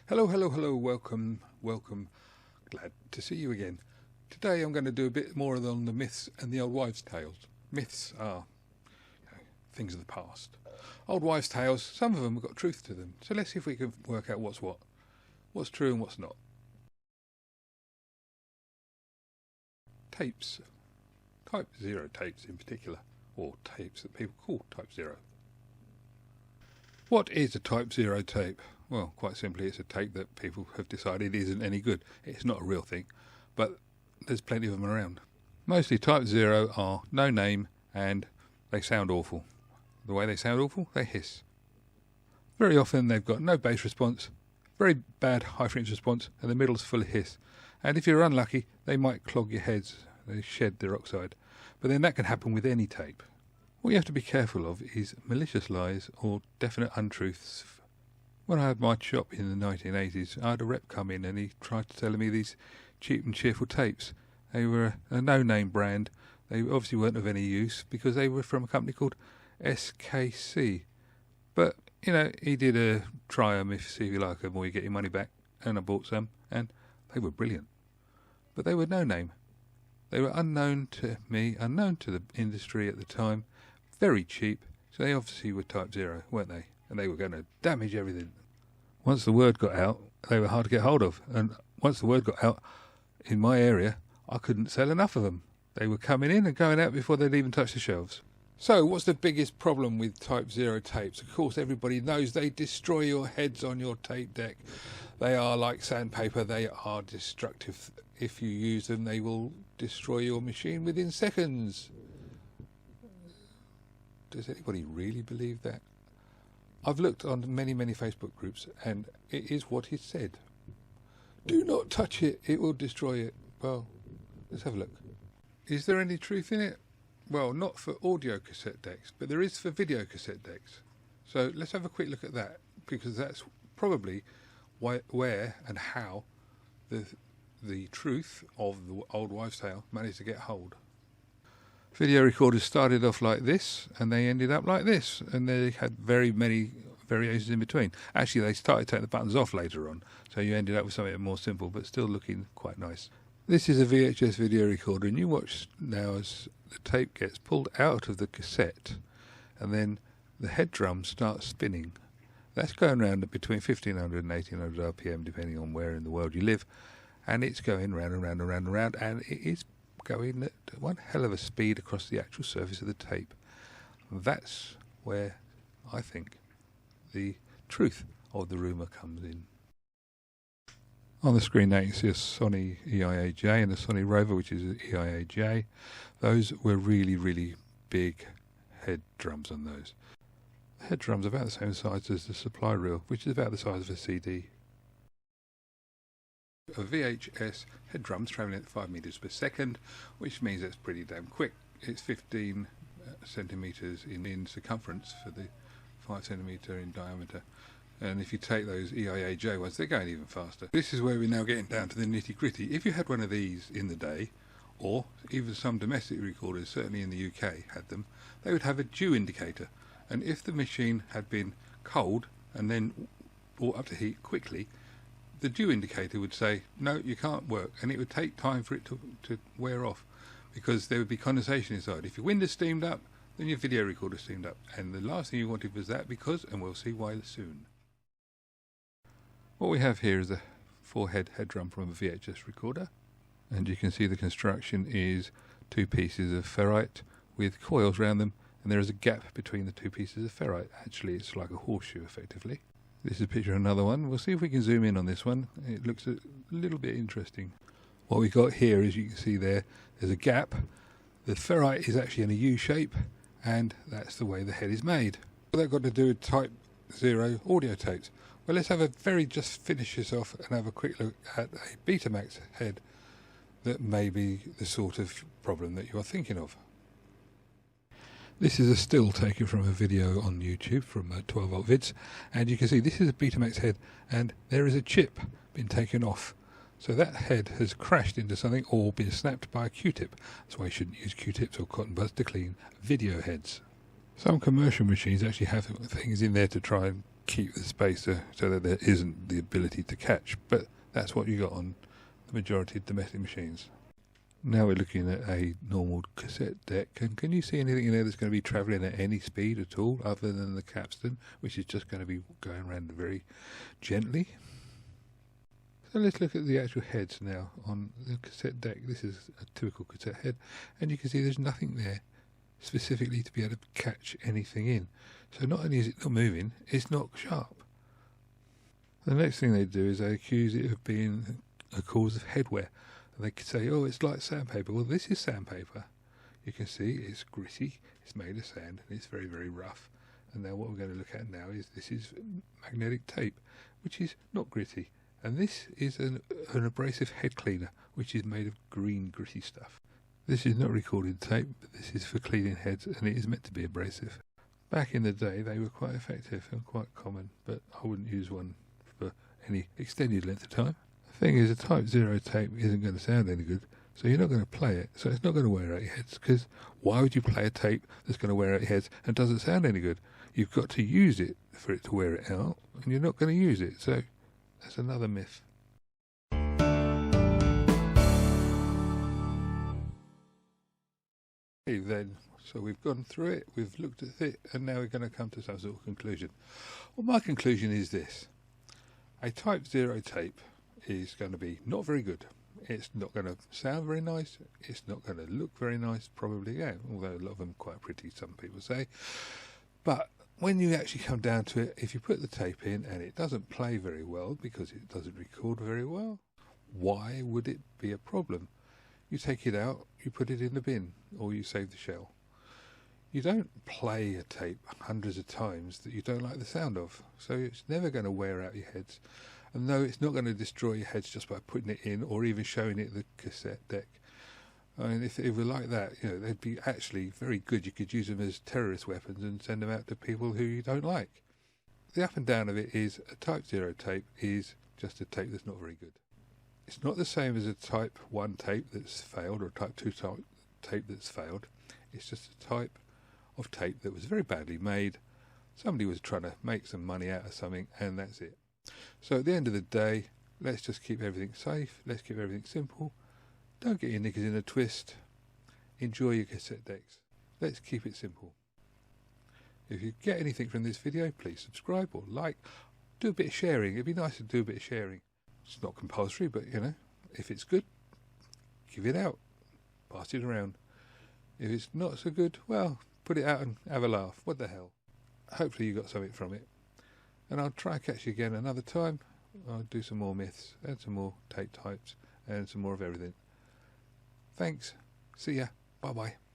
Hello, hello, hello, welcome, welcome. Glad to see you again. Today I'm going to do a bit more on the myths and the old wives' tales. Myths are things of the past. Old wives' tales, some of them have got truth to them. So let's see if we can work out what's what. What's true and what's not. Tapes. Type 0 tapes in particular, or tapes that people call Type 0. What is a Type 0 tape? Well, quite simply, it's a tape that people have decided isn't any good. It's not a real thing, but there's plenty of them around. Mostly Type 0 are no name and they sound awful. The way they sound awful, they hiss. Very often they've got no bass response, very bad high frequency response, and the middle's full of hiss. And if you're unlucky, they might clog your heads. They shed their oxide. But then that can happen with any tape. What you have to be careful of is malicious lies or definite untruths. When I had my shop in the 1980s, I had a rep come in and he tried to sell me these cheap and cheerful tapes. They were a no-name brand. They obviously weren't of any use because they were from a company called SKC. But, you know, he did a try them if see if you like them or you get your money back. And I bought some and they were brilliant. But they were no-name. They were unknown to me, unknown to the industry at the time, very cheap. So they obviously were Type 0, weren't they? And they were going to damage everything. Once the word got out, they were hard to get hold of. And once the word got out, in my area, I couldn't sell enough of them. They were coming in and going out before they'd even touched the shelves. So what's the biggest problem with Type 0 tapes? Of course, everybody knows they destroy your heads on your tape deck. They are like sandpaper. They are destructive. If you use them, they will destroy your machine within seconds. Does anybody really believe that? I've looked on many Facebook groups and it is what is said. Do not touch it, it will destroy it. Well, let's have a look. Is there any truth in it? Well, not for audio cassette decks, but there is for video cassette decks. So let's have a quick look at that, because that's probably where and how the truth of the old wives' tale managed to get hold. Video recorders started off like this and they ended up like this, and they had very many variations in between. Actually, they started taking the buttons off later on, so you ended up with something more simple but still looking quite nice. This is a VHS video recorder, and you watch now as the tape gets pulled out of the cassette and then the head drum starts spinning. That's going around at between 1500 and 1800 RPM depending on where in the world you live, and it's going round and round and round and round, and it is going at one hell of a speed across the actual surface of the tape. That's where I think the truth of the rumour comes in. On the screen now you can see a Sony EIA-J and a Sony Rover, which is an EIA-J. Those were really big head drums on those. The head drums are about the same size as the supply reel, which is about the size of a CD. A VHS head drum's travelling at 5 meters per second, which means that's pretty damn quick. It's 15 centimeters in circumference for the 5 centimeter in diameter. And if you take those EIA-J ones, they're going even faster. This is where we're now getting down to the nitty-gritty. If you had one of these in the day, or even some domestic recorders, certainly in the UK, had them, they would have a dew indicator. And if the machine had been cold and then brought up to heat quickly, the dew indicator would say, no, you can't work, and it would take time for it to wear off, because there would be condensation inside. If your window steamed up, then your video recorder steamed up, and the last thing you wanted was that, because, and we'll see why soon. What we have here is a 4-head head drum from a VHS recorder, and you can see the construction is 2 pieces of ferrite with coils around them, and there is a gap between the 2 pieces of ferrite. Actually, it's like a horseshoe effectively. This is a picture of another one. We'll see if we can zoom in on this one. It looks a little bit interesting. What we got here, as you can see there's a gap. The ferrite is actually in a U shape, and that's the way the head is made. What that got to do with Type 0 audio tapes? Well, let's have just finish this off and have a quick look at a Betamax head that may be the sort of problem that you are thinking of. This is a still taken from a video on YouTube from 12 Volt Vids, and you can see this is a Betamax head and there is a chip been taken off. So that head has crashed into something or been snapped by a Q-tip. That's why you shouldn't use Q-tips or cotton buds to clean video heads. Some commercial machines actually have things in there to try and keep the spacer so that there isn't the ability to catch, but that's what you got on the majority of domestic machines. Now we're looking at a normal cassette deck, and can you see anything in there that's going to be travelling at any speed at all other than the capstan, which is just going to be going around very gently? So let's look at the actual heads now on the cassette deck. This is a typical cassette head, and you can see there's nothing there specifically to be able to catch anything in. So not only is it not moving, it's not sharp. The next thing they do is they accuse it of being a cause of head wear. And they could say, oh, it's like sandpaper. Well, this is sandpaper. You can see it's gritty, it's made of sand, and it's very, very rough. And now what we're going to look at now is this is magnetic tape, which is not gritty. And this is an abrasive head cleaner, which is made of green, gritty stuff. This is not recorded tape, but this is for cleaning heads, and it is meant to be abrasive. Back in the day, they were quite effective and quite common, but I wouldn't use one for any extended length of time. The thing is, a Type 0 tape isn't going to sound any good, so you're not going to play it, so it's not going to wear out your heads, because why would you play a tape that's going to wear out your heads and doesn't sound any good? You've got to use it for it to wear it out, and you're not going to use it, so that's another myth. Then, so we've gone through it, we've looked at it, and now we're going to come to some sort of conclusion. Well, my conclusion is this. A Type 0 tape is going to be not very good. It's not going to sound very nice. It's not going to look very nice, probably, yeah, although a lot of them are quite pretty, some people say. But when you actually come down to it, if you put the tape in and it doesn't play very well because it doesn't record very well, why would it be a problem? You take it out, you put it in the bin, or you save the shell. You don't play a tape hundreds of times that you don't like the sound of, so it's never going to wear out your heads. And no, it's not going to destroy your heads just by putting it in or even showing it the cassette deck. I mean, if it were like that, you know, they'd be actually very good. You could use them as terrorist weapons and send them out to people who you don't like. The up and down of it is a Type 0 tape is just a tape that's not very good. It's not the same as a Type 1 tape that's failed or a Type 2 tape that's failed. It's just a type of tape that was very badly made. Somebody was trying to make some money out of something, and that's it. So at the end of the day, let's just keep everything safe. Let's keep everything simple. Don't get your knickers in a twist. Enjoy your cassette decks. Let's keep it simple. If you get anything from this video, please subscribe or like. Do a bit of sharing. It'd be nice to do a bit of sharing. It's not compulsory, but, you know, if it's good, give it out. Pass it around. If it's not so good, well, put it out and have a laugh. What the hell? Hopefully you got something from it. And I'll try and catch you again another time. I'll do some more myths and some more tape types and some more of everything. Thanks. See ya. Bye-bye.